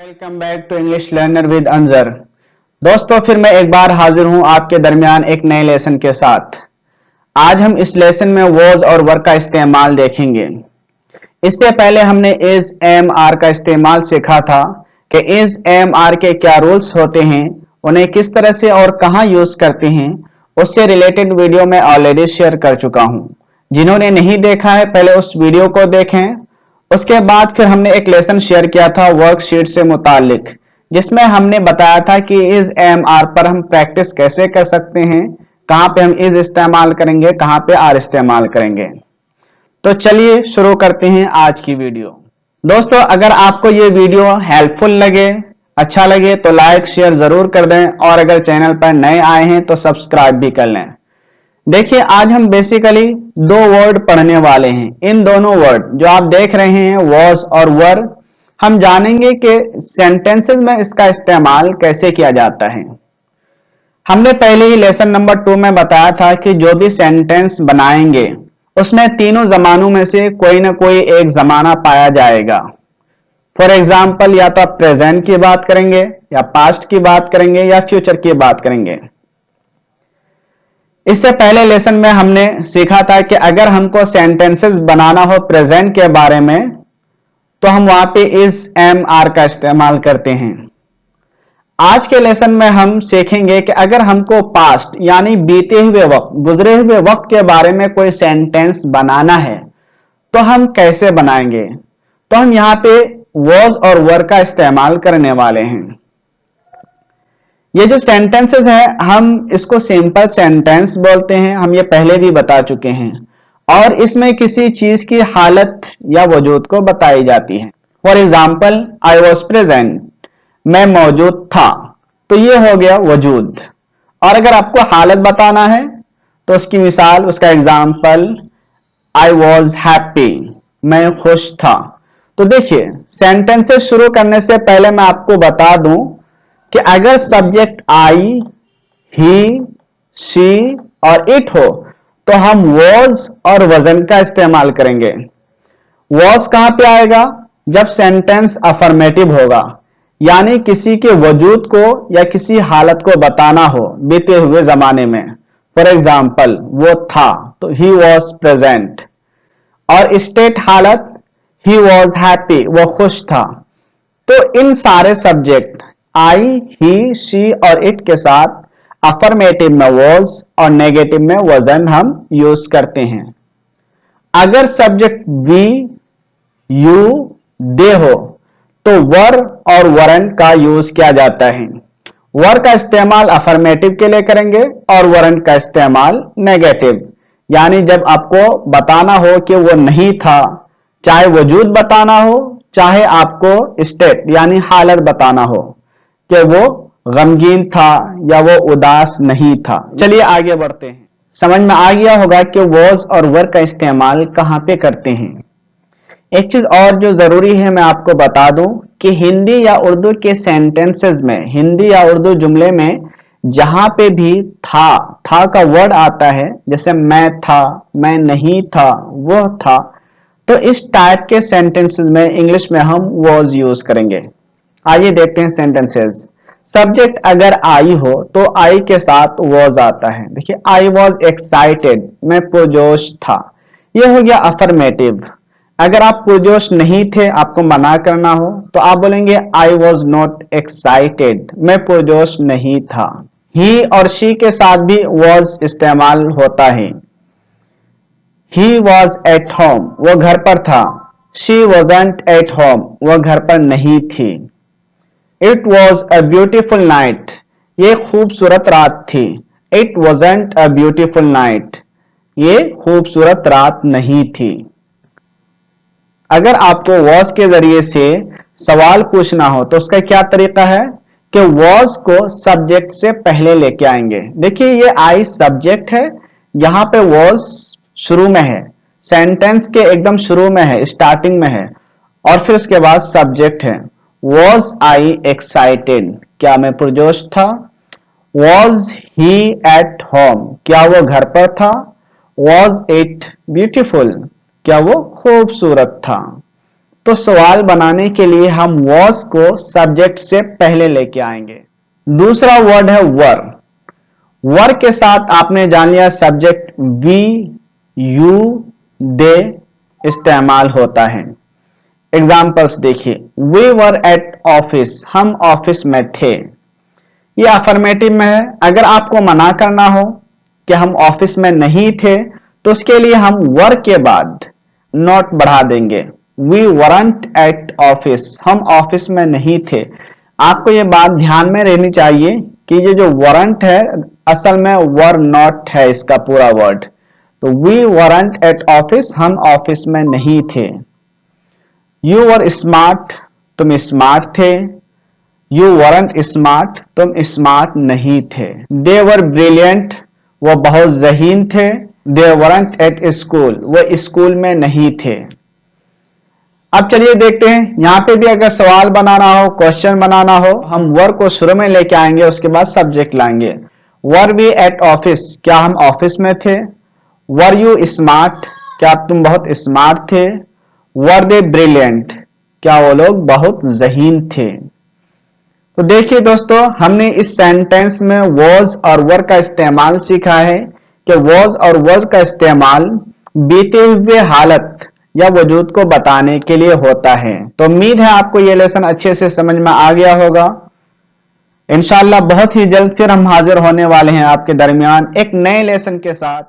Welcome back to English learner with Anjar. दोस्तों, फिर मैं एक बार हाजिर हूं आपके दरमियान एक नए लेसन के साथ। आज हम इस लेसन में वॉज और वर का इस्तेमाल देखेंगे। इससे पहले हमने इज एम आर का इस्तेमाल सीखा था कि इज एम आर के क्या रूल्स होते हैं, उन्हें किस तरह से और कहां यूज करते हैं। उससे रिलेटेड वीडियो मैं ऑलरेडी शेयर कर चुका हूं। जिन्होंने नहीं देखा है पहले उस वीडियो को देखें। उसके बाद फिर हमने एक लेसन शेयर किया था वर्कशीट से मुतालिक, जिसमें हमने बताया था कि इज एम आर पर हम प्रैक्टिस कैसे कर सकते हैं, कहां पे हम इज इस्तेमाल करेंगे, कहां पे आर इस्तेमाल करेंगे। तो चलिए शुरू करते हैं आज की वीडियो। दोस्तों, अगर आपको ये वीडियो हेल्पफुल लगे, अच्छा लगे तो लाइक शेयर जरूर कर दें और अगर चैनल पर नए आए हैं तो सब्सक्राइब भी कर लें। देखिए, आज हम बेसिकली दो वर्ड पढ़ने वाले हैं। इन दोनों वर्ड जो आप देख रहे हैं वॉज और वर, हम जानेंगे कि सेंटेंसेस में इसका इस्तेमाल कैसे किया जाता है। हमने पहले ही लेसन नंबर 2 में बताया था कि जो भी सेंटेंस बनाएंगे उसमें तीनों जमानों में से कोई ना कोई एक जमाना पाया जाएगा। फॉर एग्जाम्पल, या तो आप प्रेजेंट की बात करेंगे या पास्ट की बात करेंगे या फ्यूचर की बात करेंगे। इससे पहले लेसन में हमने सीखा था कि अगर हमको सेंटेंसेस बनाना हो प्रेजेंट के बारे में तो हम वहां पे इज एम आर का इस्तेमाल करते हैं। आज के लेसन में हम सीखेंगे कि अगर हमको पास्ट यानी बीते हुए वक्त, गुजरे हुए वक्त के बारे में कोई सेंटेंस बनाना है तो हम कैसे बनाएंगे। तो हम यहाँ पे वॉज और वर का इस्तेमाल करने वाले हैं। ये जो सेंटेंसेस है हम इसको सिंपल सेंटेंस बोलते हैं, हम ये पहले भी बता चुके हैं। और इसमें किसी चीज की हालत या वजूद को बताई जाती है। For example, I was present, मैं मौजूद था, तो ये हो गया वजूद। और अगर आपको हालत बताना है तो उसकी मिसाल, उसका एग्जाम्पल, आई वॉज हैप्पी, मैं खुश था। तो देखिए, सेंटेंसेस शुरू करने से पहले मैं आपको बता दूं कि अगर सब्जेक्ट आई, ही, शी और इट हो तो हम वॉज और वजन का इस्तेमाल करेंगे। वॉज कहां पे आएगा? जब सेंटेंस अफर्मेटिव होगा, यानी किसी के वजूद को या किसी हालत को बताना हो बीते हुए जमाने में। फॉर एग्जाम्पल, वो था तो ही वॉज प्रेजेंट। और स्टेट हालत, ही वॉज हैप्पी, वो खुश था। तो इन सारे सब्जेक्ट आई, ही, शी और इट के साथ अफर्मेटिव में वॉज और नेगेटिव में वजन हम यूज करते हैं। अगर सब्जेक्ट वी, यू, दे हो तो वर और वरंट का यूज किया जाता है। वर का इस्तेमाल अफर्मेटिव के लिए करेंगे और वरंट का इस्तेमाल नेगेटिव, यानी जब आपको बताना हो कि वो नहीं था, चाहे वजूद बताना हो चाहे आपको स्टेट यानी हालत बताना हो कि वो गमगीन था या वो उदास नहीं था। चलिए आगे बढ़ते हैं। समझ में आ गया होगा कि वॉज और वर का इस्तेमाल कहां पे करते हैं। एक चीज और जो जरूरी है मैं आपको बता दूं कि हिंदी या उर्दू के सेंटेंसेस में, हिंदी या उर्दू जुमले में जहां पे भी था का वर्ड आता है, जैसे मैं था, मैं नहीं था, वो था, तो इस टाइप के सेंटेंसेस में इंग्लिश में हम वॉज यूज करेंगे। आइए देखते हैं सेंटेंसेस। सब्जेक्ट अगर आई हो तो आई के साथ वॉज आता है। देखिए, आई वॉज एक्साइटेड, मैं पुरजोश था, यह हो गया अफर्मेटिव। अगर आप पुरजोश नहीं थे, आपको मना करना हो तो आप बोलेंगे आई वॉज नॉट एक्साइटेड, मैं पुरजोश नहीं था। ही और शी के साथ भी वॉज इस्तेमाल होता है। ही वॉज एट होम, वो घर पर था। शी वॉजंट एट होम, वो घर पर नहीं थी। It was a beautiful night, ये खूबसूरत रात थी। It wasn't a beautiful night, ये खूबसूरत रात नहीं थी। अगर आपको वॉज के जरिए से सवाल पूछना हो तो उसका क्या तरीका है कि वॉज को सब्जेक्ट से पहले लेके आएंगे। देखिए, ये आई सब्जेक्ट है, यहां पे वॉज शुरू में है, सेंटेंस के एकदम शुरू में है, स्टार्टिंग में है, और फिर उसके बाद सब्जेक्ट है। वॉज आई एक्साइटेड, क्या मैं पुरजोश था। वॉज ही एट होम, क्या वो घर पर था। वॉज इट ब्यूटीफुल, क्या वो खूबसूरत था। तो सवाल बनाने के लिए हम was को सब्जेक्ट से पहले लेके आएंगे। दूसरा वर्ड है वर। वर के साथ आपने जान लिया सब्जेक्ट वी, यू, दे इस्तेमाल होता है। एग्जाम्पल्स देखिए, वी वर एट ऑफिस, हम ऑफिस में थे। ये अफर्मेटिव में है। अगर आपको मना करना हो कि हम ऑफिस में नहीं थे तो उसके लिए हम वर के बाद नॉट बढ़ा देंगे। वी वरंट एट ऑफिस, हम ऑफिस में नहीं थे। आपको ये बात ध्यान में रहनी चाहिए कि ये जो वरंट है असल में वर नॉट है इसका पूरा वर्ड। तो वी वरंट एट ऑफिस, हम ऑफिस में नहीं थे। यू वर स्मार्ट, तुम स्मार्ट थे। यू वरंट स्मार्ट, तुम स्मार्ट नहीं थे। दे वर ब्रिलियंट, वो बहुत ज़हीन थे। दे वरंट एट स्कूल, वो स्कूल में नहीं थे। अब चलिए देखते हैं, यहां पे भी अगर सवाल बनाना हो, क्वेश्चन बनाना हो, हम वर को शुरू में लेके आएंगे, उसके बाद सब्जेक्ट लाएंगे। वर वी एट ऑफिस, क्या हम ऑफिस में थे। वर यू स्मार्ट, क्या तुम बहुत स्मार्ट थे। वर दे ब्रिलियंट, क्या वो लोग बहुत ज़हीन थे। तो देखिए दोस्तों, हमने इस सेंटेंस में वॉज और वर का इस्तेमाल सीखा है कि वॉज और वर का इस्तेमाल बीते हुए हालत या वजूद को बताने के लिए होता है। तो उम्मीद है आपको ये लेसन अच्छे से समझ में आ गया होगा। इंशाअल्लाह बहुत ही जल्द फिर हम हाजिर होने वाले हैं आपके दरमियान एक नए लेसन के साथ।